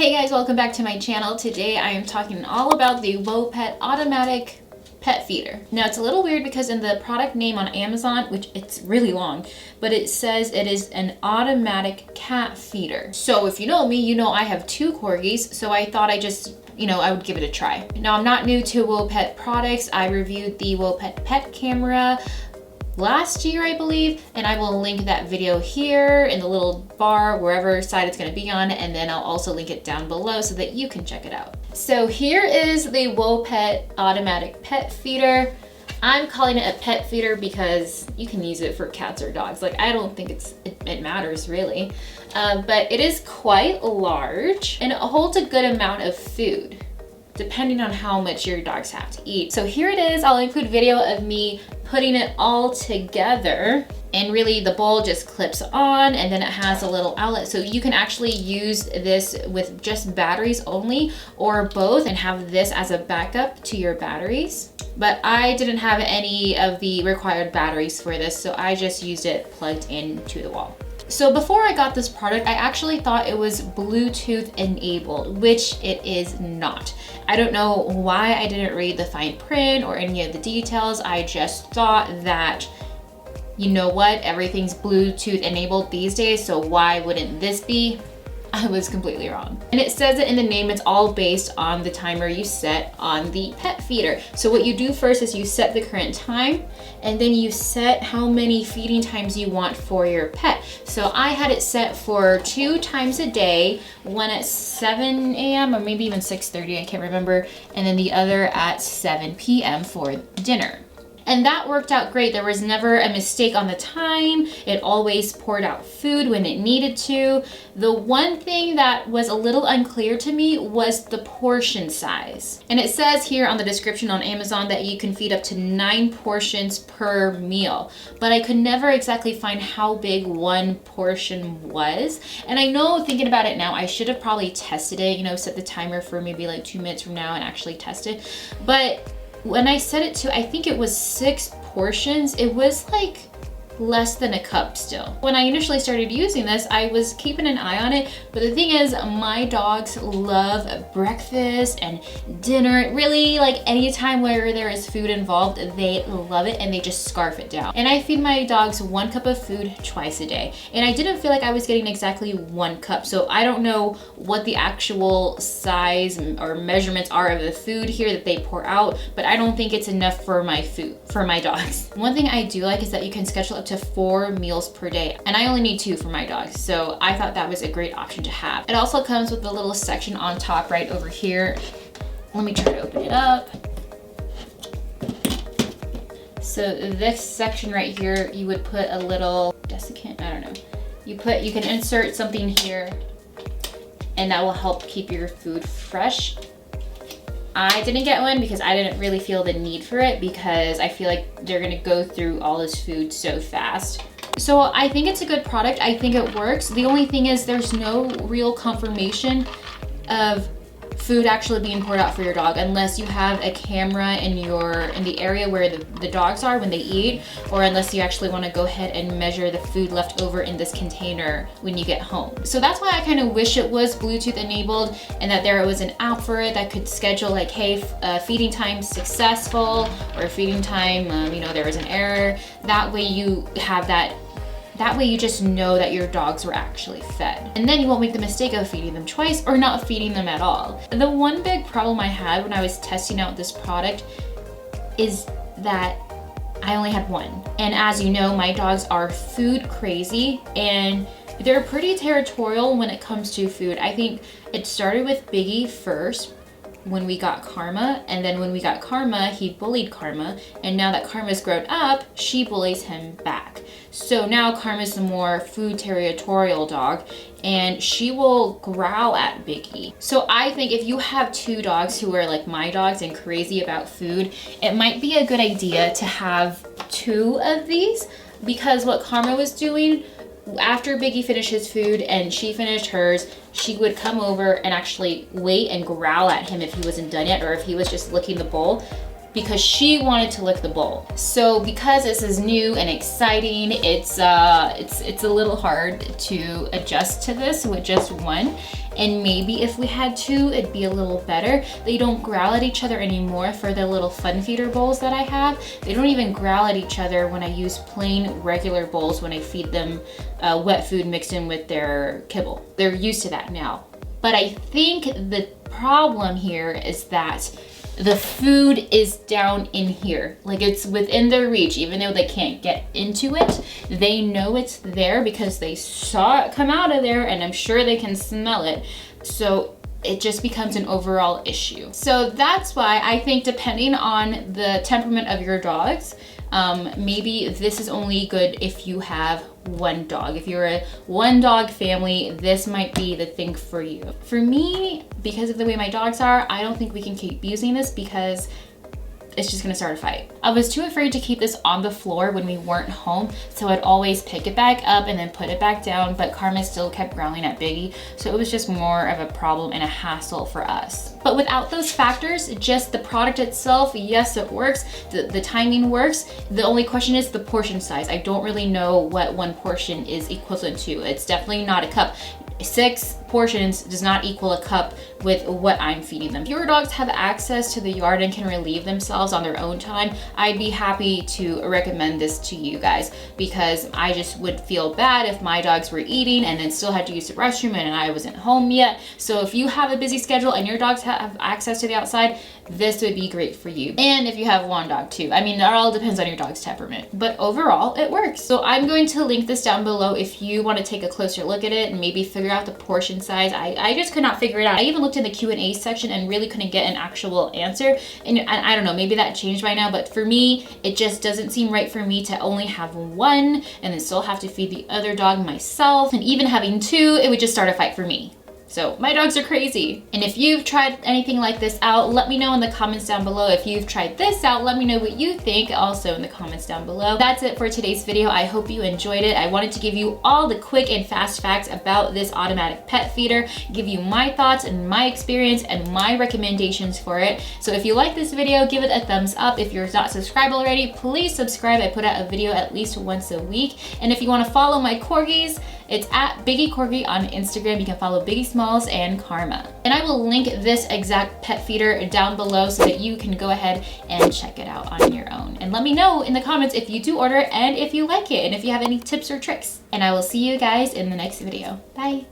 Hey guys, welcome back to my channel. Today I am talking all about the WOPET Automatic Pet Feeder. Now it's a little weird because in the product name on Amazon, which it's really long, but it says it is an automatic cat feeder. So if you know me, you know I have two corgis, so I thought I would give it a try. Now I'm not new to WOPET products. I reviewed the WOPET pet camera last year, I believe, and I will link that video here in the little bar, wherever side it's going to be on, and then I'll also link it down below so that you can check it out. So here is the WOPET Automatic Pet Feeder. I'm calling it a pet feeder because you can use it for cats or dogs. Like, I don't think it matters really, but it is quite large and it holds a good amount of food, depending on how much your dogs have to eat. So here it is. I'll include video of me putting it all together, and really the bowl just clips on and then it has a little outlet. So you can actually use this with just batteries only or both and have this as a backup to your batteries. But I didn't have any of the required batteries for this, so I just used it plugged into the wall. So before I got this product, I actually thought it was Bluetooth enabled, which it is not. I don't know why I didn't read the fine print or any of the details. I just thought that, you know what, everything's Bluetooth enabled these days, so why wouldn't this be? I was completely wrong. And it says it in the name, it's all based on the timer you set on the pet feeder. So what you do first is you set the current time, and then you set how many feeding times you want for your pet. So I had it set for 2 times a day, one at 7 a.m. or maybe even 6:30, I can't remember, and then the other at 7 p.m. for dinner. And that worked out great. There was never a mistake on the time. It always poured out food when it needed to. The one thing that was a little unclear to me was the portion size. And it says here on the description on Amazon that you can feed up to 9 portions per meal. But I could never exactly find how big one portion was. And I know, thinking about it now, I should have probably tested it, set the timer for maybe like 2 minutes from now and actually test it. But when I set it to, I think it was 6 portions, it was like less than a cup still. When I initially started using this, I was keeping an eye on it, but the thing is, my dogs love breakfast and dinner. Really, like any time where there is food involved, they love it and they just scarf it down. And I feed my dogs 1 cup of food twice a day. And I didn't feel like I was getting exactly 1 cup. So I don't know what the actual size or measurements are of the food here that they pour out, but I don't think it's enough for my food, for my dogs. One thing I do like is that you can schedule up to 4 meals per day, and I only need 2 for my dogs, so I thought that was a great option to have. It also comes with a little section on top right over here. Let me try to open it up. So this section right here, you would put a little desiccant, I don't know. You can insert something here, and that will help keep your food fresh. I didn't get one because I didn't really feel the need for it, because I feel like they're gonna go through all this food so fast. So I think it's a good product. I think it works. The only thing is there's no real confirmation of food actually being poured out for your dog unless you have a camera in the area where the dogs are when they eat, or unless you actually want to go ahead and measure the food left over in this container when you get home. So that's why I kind of wish it was Bluetooth enabled and that there was an app for it that could schedule like, hey, feeding time successful, or feeding time, there was an error. That way you have that. That way you just know that your dogs were actually fed. And then you won't make the mistake of feeding them twice or not feeding them at all. The one big problem I had when I was testing out this product is that I only had 1. And as you know, my dogs are food crazy and they're pretty territorial when it comes to food. I think it started with Biggie first, when we got Karma, and then when we got Karma, he bullied Karma, and now that Karma's grown up, she bullies him back. So now Karma's the more food territorial dog, and she will growl at Biggie. So I think if you have 2 dogs who are like my dogs and crazy about food, it might be a good idea to have 2 of these, because what Karma was doing, after Biggie finished his food and she finished hers, she would come over and actually wait and growl at him if he wasn't done yet, or if he was just licking the bowl. because she wanted to lick the bowl. So because this is new and exciting, it's a little hard to adjust to this with just one. And maybe if we had two, it'd be a little better. They don't growl at each other anymore for the little fun feeder bowls that I have. They don't even growl at each other when I use plain regular bowls when I feed them wet food mixed in with their kibble. They're used to that now. But I think the problem here is that the food is down in here. Like, it's within their reach, even though they can't get into it. They know it's there because they saw it come out of there, and I'm sure they can smell it. So it just becomes an overall issue. So that's why I think, depending on the temperament of your dogs, maybe this is only good if you have one dog. If you're a one dog family, this might be the thing for you. For me, because of the way my dogs are, I don't think we can keep using this because it's just gonna start a fight. I was too afraid to keep this on the floor when we weren't home, so I'd always pick it back up and then put it back down, but Karma still kept growling at Biggie, so it was just more of a problem and a hassle for us. But without those factors, just the product itself, yes, it works, the timing works. The only question is the portion size. I don't really know what one portion is equivalent to. It's definitely not a cup. 6 portions does not equal a cup with what I'm feeding them. If your dogs have access to the yard and can relieve themselves on their own time, I'd be happy to recommend this to you guys, because I just would feel bad if my dogs were eating and then still had to use the restroom and I wasn't home yet. So if you have a busy schedule and your dogs have access to the outside, this would be great for you. And if you have one dog too. I mean, it all depends on your dog's temperament, but overall it works. So I'm going to link this down below if you want to take a closer look at it and maybe figure out the portion size. I just could not figure it out. I even looked in the Q&A section and really couldn't get an actual answer. And I don't know, maybe that changed by now, but for me, it just doesn't seem right for me to only have one and then still have to feed the other dog myself. And even having two, it would just start a fight for me. So my dogs are crazy. And if you've tried anything like this out, let me know in the comments down below. If you've tried this out, let me know what you think also in the comments down below. That's it for today's video. I hope you enjoyed it. I wanted to give you all the quick and fast facts about this automatic pet feeder, give you my thoughts and my experience and my recommendations for it. So if you like this video, give it a thumbs up. If you're not subscribed already, please subscribe. I put out a video at least once a week. And if you want to follow my corgis, it's at Biggie Corgi on Instagram. You can follow Biggie Smalls and Karma. And I will link this exact pet feeder down below so that you can go ahead and check it out on your own. And let me know in the comments if you do order it and if you like it and if you have any tips or tricks. And I will see you guys in the next video. Bye.